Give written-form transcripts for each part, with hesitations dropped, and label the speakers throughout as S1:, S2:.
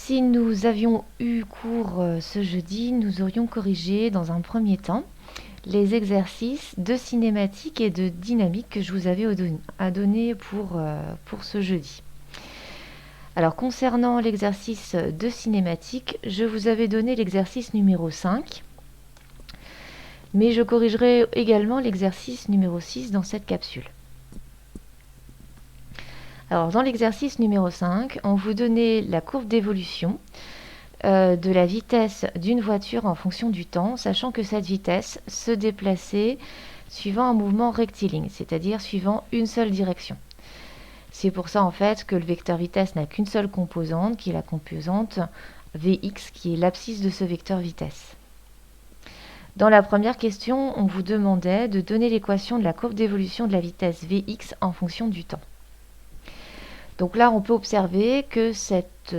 S1: Si nous avions eu cours ce jeudi, nous aurions corrigé dans un premier temps les exercices de cinématique et de dynamique que je vous avais donné pour ce jeudi. Alors concernant l'exercice de cinématique, je vous avais donné l'exercice numéro 5, mais je corrigerai également l'exercice numéro 6 dans cette capsule. Alors dans l'exercice numéro 5, on vous donnait la courbe d'évolution de la vitesse d'une voiture en fonction du temps, sachant que cette vitesse se déplaçait suivant un mouvement rectiligne, c'est-à-dire suivant une seule direction. C'est pour ça en fait que le vecteur vitesse n'a qu'une seule composante, qui est la composante Vx, qui est l'abscisse de ce vecteur vitesse. Dans la première question, on vous demandait de donner l'équation de la courbe d'évolution de la vitesse Vx en fonction du temps. Donc là, on peut observer que cette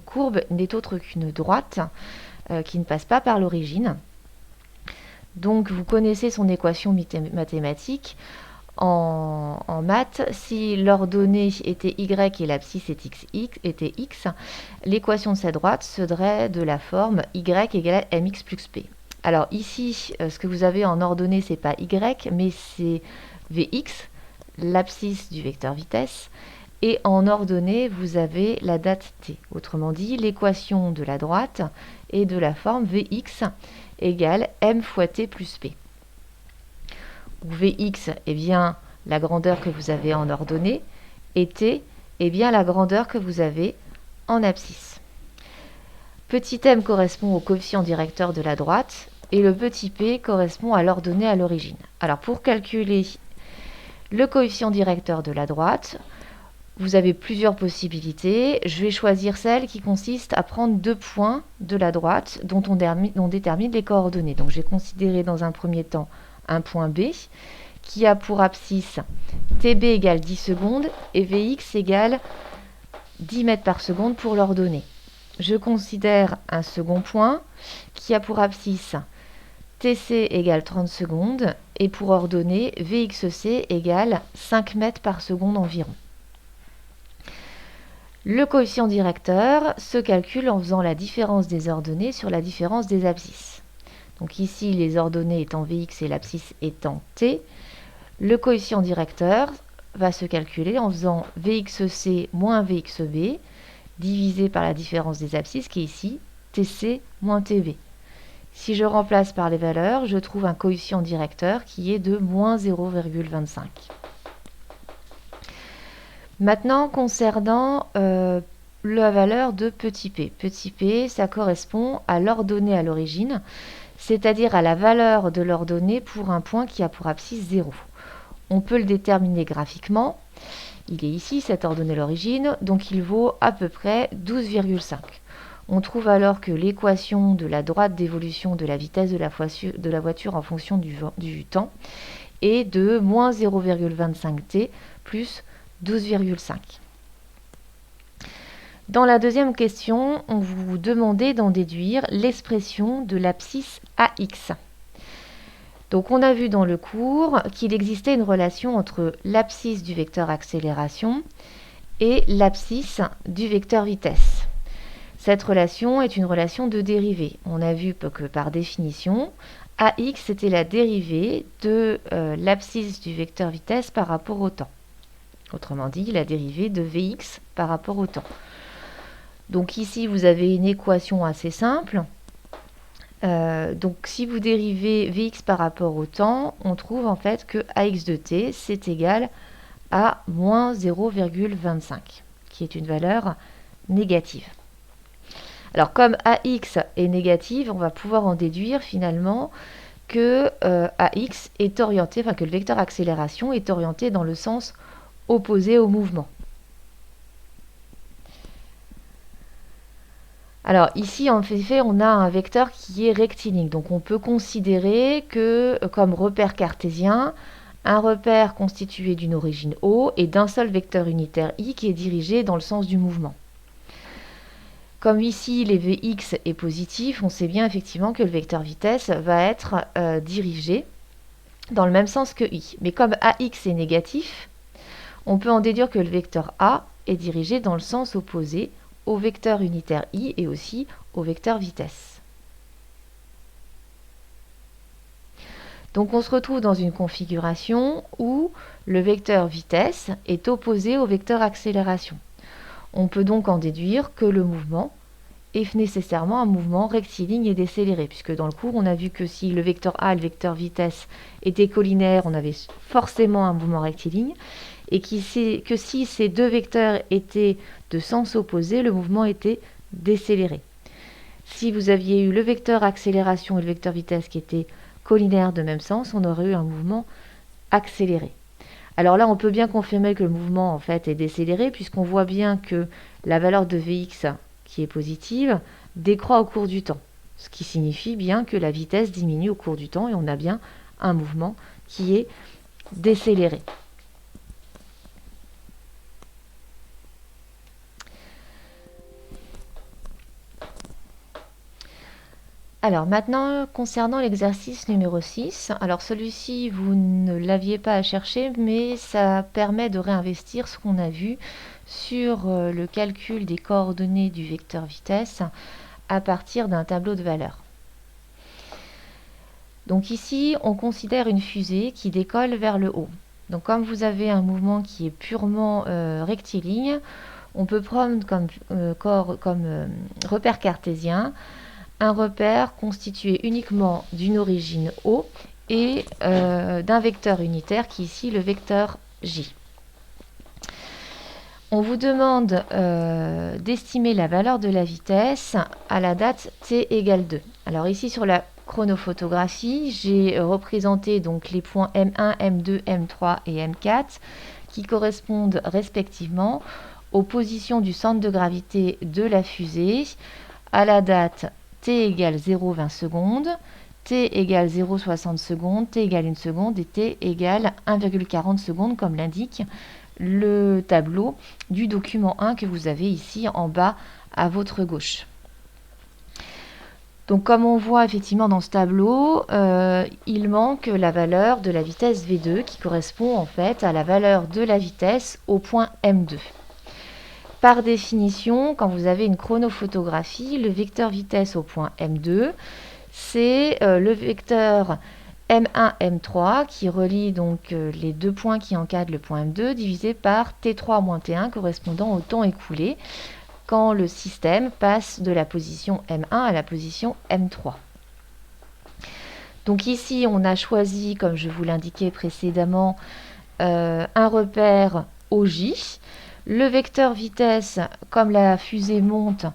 S1: courbe n'est autre qu'une droite qui ne passe pas par l'origine. Donc vous connaissez son équation mathématique. En maths, si l'ordonnée était y et l'abscisse était x, l'équation de cette droite serait de la forme y égale mx plus p. Alors ici, ce que vous avez en ordonnée, c'est pas y, mais c'est vx, l'abscisse du vecteur vitesse. Et en ordonnée, vous avez la date t. Autrement dit, l'équation de la droite est de la forme Vx égale m fois t plus p. Où Vx est bien la grandeur que vous avez en ordonnée et t est bien la grandeur que vous avez en abscisse. Petit m correspond au coefficient directeur de la droite et le petit p correspond à l'ordonnée à l'origine. Alors pour calculer le coefficient directeur de la droite, vous avez plusieurs possibilités. Je vais choisir celle qui consiste à prendre deux points de la droite dont on détermine les coordonnées. Donc j'ai considéré dans un premier temps un point B qui a pour abscisse TB égale 10 secondes et Vx égale 10 mètres par seconde pour l'ordonnée. Je considère un second point qui a pour abscisse TC égale 30 secondes et pour ordonnée VXC égale 5 mètres par seconde environ. Le coefficient directeur se calcule en faisant la différence des ordonnées sur la différence des abscisses. Donc ici, les ordonnées étant Vx et l'abscisse étant t, le coefficient directeur va se calculer en faisant Vxc moins Vxb divisé par la différence des abscisses qui est ici Tc moins Tb. Si je remplace par les valeurs, je trouve un coefficient directeur qui est de moins 0,25. Maintenant, concernant la valeur de petit p. Petit p, ça correspond à l'ordonnée à l'origine, c'est-à-dire à la valeur de l'ordonnée pour un point qui a pour abscisse 0. On peut le déterminer graphiquement. Il est ici, cette ordonnée à l'origine, donc il vaut à peu près 12,5. On trouve alors que l'équation de la droite d'évolution de la vitesse de la voiture en fonction du temps est de moins 0,25 t plus 12,5. Dans la deuxième question, on vous demandait d'en déduire l'expression de l'abscisse AX. Donc on a vu dans le cours qu'il existait une relation entre l'abscisse du vecteur accélération et l'abscisse du vecteur vitesse. Cette relation est une relation de dérivée. On a vu que par définition, AX était la dérivée de l'abscisse du vecteur vitesse par rapport au temps. Autrement dit, la dérivée de Vx par rapport au temps. Donc ici, vous avez une équation assez simple. Donc si vous dérivez Vx par rapport au temps, on trouve en fait que Ax de t, c'est égal à moins 0,25, qui est une valeur négative. Alors comme Ax est négative, on va pouvoir en déduire finalement que Ax est orienté, que le vecteur accélération est orienté dans le sens opposé au mouvement. Alors ici, en fait, on a un vecteur qui est rectiligne. Donc on peut considérer que, comme repère cartésien, un repère constitué d'une origine O et d'un seul vecteur unitaire I qui est dirigé dans le sens du mouvement. Comme ici, les Vx est positif, on sait bien effectivement que le vecteur vitesse va être dirigé dans le même sens que I. Mais comme Ax est négatif, on peut en déduire que le vecteur A est dirigé dans le sens opposé au vecteur unitaire i et aussi au vecteur vitesse. Donc on se retrouve dans une configuration où le vecteur vitesse est opposé au vecteur accélération. On peut donc en déduire que le mouvement est nécessairement un mouvement rectiligne et décéléré, puisque dans le cours, on a vu que si le vecteur A, le vecteur vitesse, était collinaire, on avait forcément un mouvement rectiligne, et que si ces deux vecteurs étaient de sens opposé, le mouvement était décéléré. Si vous aviez eu le vecteur accélération et le vecteur vitesse qui étaient collinaires de même sens, on aurait eu un mouvement accéléré. Alors là, on peut bien confirmer que le mouvement en fait est décéléré, puisqu'on voit bien que la valeur de Vx, qui est positive, décroît au cours du temps. Ce qui signifie bien que la vitesse diminue au cours du temps et on a bien un mouvement qui est décéléré. Alors maintenant, concernant l'exercice numéro 6, alors celui-ci, vous ne l'aviez pas à chercher, mais ça permet de réinvestir ce qu'on a vu sur le calcul des coordonnées du vecteur vitesse à partir d'un tableau de valeurs. Donc ici, on considère une fusée qui décolle vers le haut. Donc comme vous avez un mouvement qui est purement rectiligne, on peut prendre comme repère cartésien un repère constitué uniquement d'une origine O et d'un vecteur unitaire qui est ici le vecteur J. On vous demande d'estimer la valeur de la vitesse à la date t égale 2. Alors ici sur la chronophotographie, j'ai représenté donc les points M1, M2, M3 et M4 qui correspondent respectivement aux positions du centre de gravité de la fusée à la date t égale 0,20 secondes, t égale 0,60 secondes, t égale 1 seconde et t égale 1,40 secondes comme l'indique le tableau du document 1 que vous avez ici en bas à votre gauche. Donc comme on voit effectivement dans ce tableau, il manque la valeur de la vitesse V2 qui correspond en fait à la valeur de la vitesse au point M2. Par définition, quand vous avez une chronophotographie, le vecteur vitesse au point M2, c'est le vecteur M1, M3 qui relie donc les deux points qui encadrent le point M2 divisé par T3 moins T1 correspondant au temps écoulé quand le système passe de la position M1 à la position M3. Donc ici, on a choisi, comme je vous l'indiquais précédemment, un repère OJ. Le vecteur vitesse, comme la fusée monte,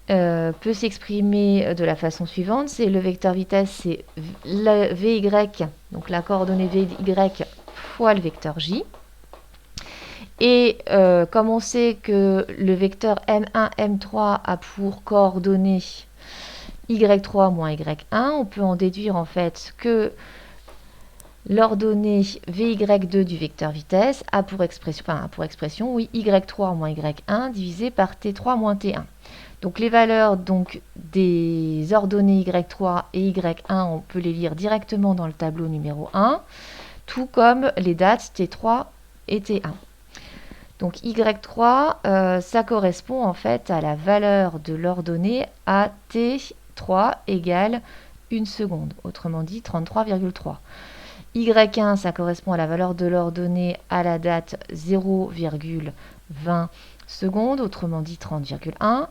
S1: peut s'exprimer de la façon suivante. C'est le vecteur vitesse, c'est Vy, donc la coordonnée Vy fois le vecteur J. Et comme on sait que le vecteur M1, M3 a pour coordonnée Y3 moins Y1, on peut en déduire en fait que l'ordonnée Vy2 du vecteur vitesse a pour expression, oui, Y3 moins Y1 divisé par T3 moins T1. Donc les valeurs des ordonnées Y3 et Y1, on peut les lire directement dans le tableau numéro 1, tout comme les dates T3 et T1. Donc Y3, ça correspond en fait à la valeur de l'ordonnée à T3 égale 1 seconde, autrement dit 33,3. Y1, ça correspond à la valeur de l'ordonnée à la date 0,20 secondes, autrement dit 30,1.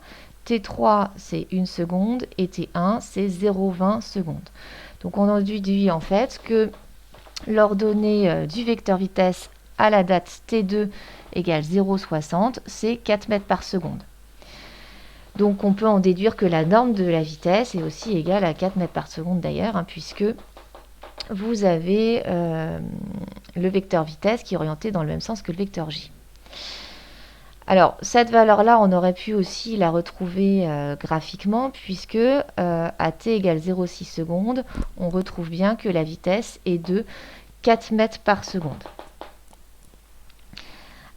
S1: T3, c'est 1 seconde et T1, c'est 0,20 secondes. Donc on en déduit en fait que l'ordonnée du vecteur vitesse à la date T2 égale 0,60, c'est 4 mètres par seconde. Donc on peut en déduire que la norme de la vitesse est aussi égale à 4 mètres par seconde d'ailleurs, puisque vous avez le vecteur vitesse qui est orienté dans le même sens que le vecteur J. Alors, cette valeur-là, on aurait pu aussi la retrouver graphiquement, puisque à t égale 0,6 secondes, on retrouve bien que la vitesse est de 4 mètres par seconde.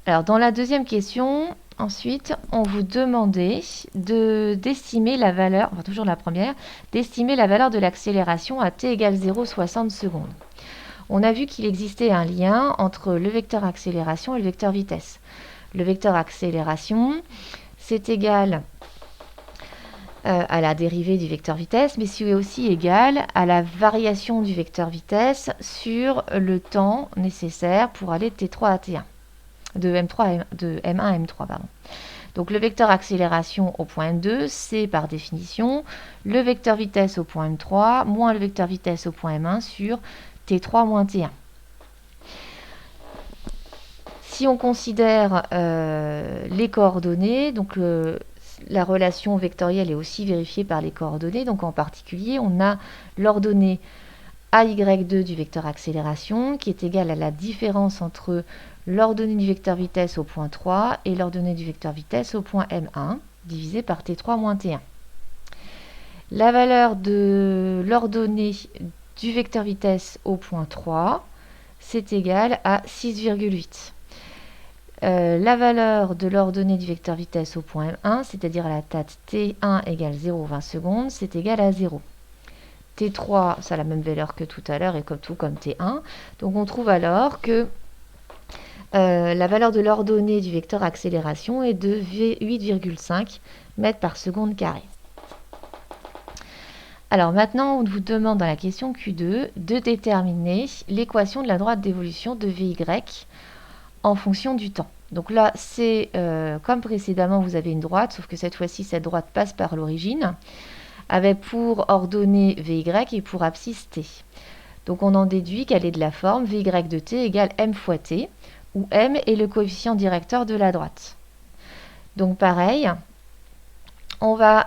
S1: Alors, dans la deuxième question, ensuite, on vous demandait d'estimer la valeur, enfin toujours la première, d'estimer la valeur de l'accélération à t égale 0,60 secondes. On a vu qu'il existait un lien entre le vecteur accélération et le vecteur vitesse. Le vecteur accélération, c'est égal à la dérivée du vecteur vitesse, mais c'est aussi égal à la variation du vecteur vitesse sur le temps nécessaire pour aller de T3 à T1, de M1 à M3. Pardon. Donc le vecteur accélération au point M2, c'est par définition le vecteur vitesse au point M3 moins le vecteur vitesse au point M1 sur T3 moins T1. Si on considère les coordonnées, donc la relation vectorielle est aussi vérifiée par les coordonnées. Donc en particulier, on a l'ordonnée AY2 du vecteur accélération qui est égale à la différence entre l'ordonnée du vecteur vitesse au point 3 et l'ordonnée du vecteur vitesse au point M1 divisé par T3 moins T1. La valeur de l'ordonnée du vecteur vitesse au point 3, c'est égal à 6,8. La valeur de l'ordonnée du vecteur vitesse au point M1, c'est-à-dire à la date T1 égale 0,20 secondes, c'est égal à 0. T3, ça a la même valeur que tout à l'heure et comme T1. Donc on trouve alors que la valeur de l'ordonnée du vecteur accélération est de 8,5 mètres par seconde carrée. Alors maintenant, on vous demande dans la question Q2 de déterminer l'équation de la droite d'évolution de Vy en fonction du temps. Donc là, c'est comme précédemment, vous avez une droite, sauf que cette fois-ci, cette droite passe par l'origine, avec pour ordonnée Vy et pour abscisse t. Donc on en déduit qu'elle est de la forme Vy de t égale m fois t, où m est le coefficient directeur de la droite. Donc pareil, on va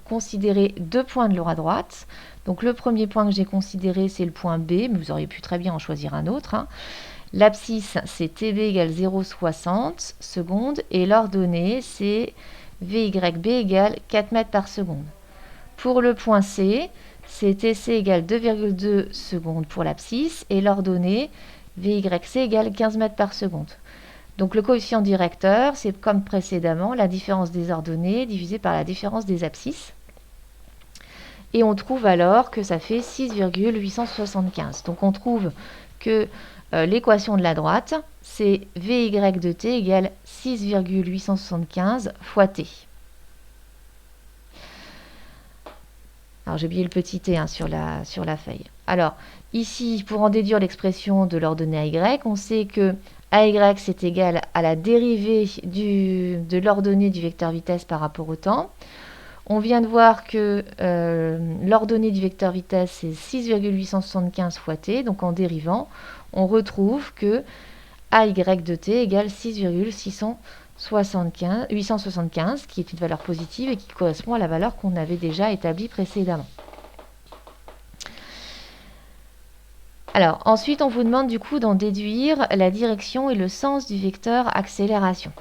S1: considérer deux points de la droite. Donc le premier point que j'ai considéré, c'est le point B, mais vous auriez pu très bien en choisir un autre. L'abscisse, c'est Tb égale 0,60 secondes et l'ordonnée, c'est Vyb égale 4 mètres par seconde. Pour le point C, c'est Tc égale 2,2 secondes pour l'abscisse et l'ordonnée, Vyc égale 15 mètres par seconde. Donc le coefficient directeur, c'est comme précédemment la différence des ordonnées divisée par la différence des abscisses. Et on trouve alors que ça fait 6,875. Donc on trouve que l'équation de la droite, c'est Vy de t égale 6,875 fois t. Alors j'ai oublié le petit t sur la feuille. Alors ici, pour en déduire l'expression de l'ordonnée AY, on sait que AY c'est égal à la dérivée de l'ordonnée du vecteur vitesse par rapport au temps. On vient de voir que l'ordonnée du vecteur vitesse c'est 6,875 fois t, donc en dérivant, on retrouve que AY de t égale 6,875, qui est une valeur positive et qui correspond à la valeur qu'on avait déjà établie précédemment. Alors, ensuite, on vous demande du coup d'en déduire la direction et le sens du vecteur accélération.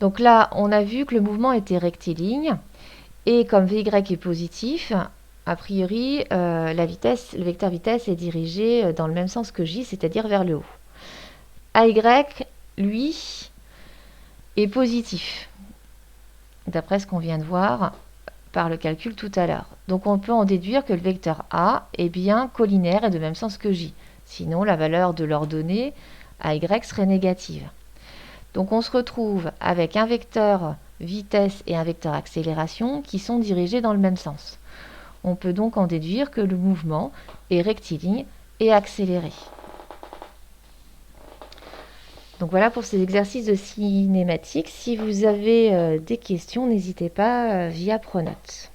S1: Donc là, on a vu que le mouvement était rectiligne et comme Vy est positif, a priori, le vecteur vitesse est dirigé dans le même sens que J, c'est-à-dire vers le haut. AY, lui, est positif, d'après ce qu'on vient de voir par le calcul tout à l'heure. Donc on peut en déduire que le vecteur A est bien collinaire et de même sens que J. Sinon, la valeur de l'ordonnée AY serait négative. Donc on se retrouve avec un vecteur vitesse et un vecteur accélération qui sont dirigés dans le même sens. On peut donc en déduire que le mouvement est rectiligne et accéléré. Donc voilà pour ces exercices de cinématique. Si vous avez des questions, n'hésitez pas via Pronote.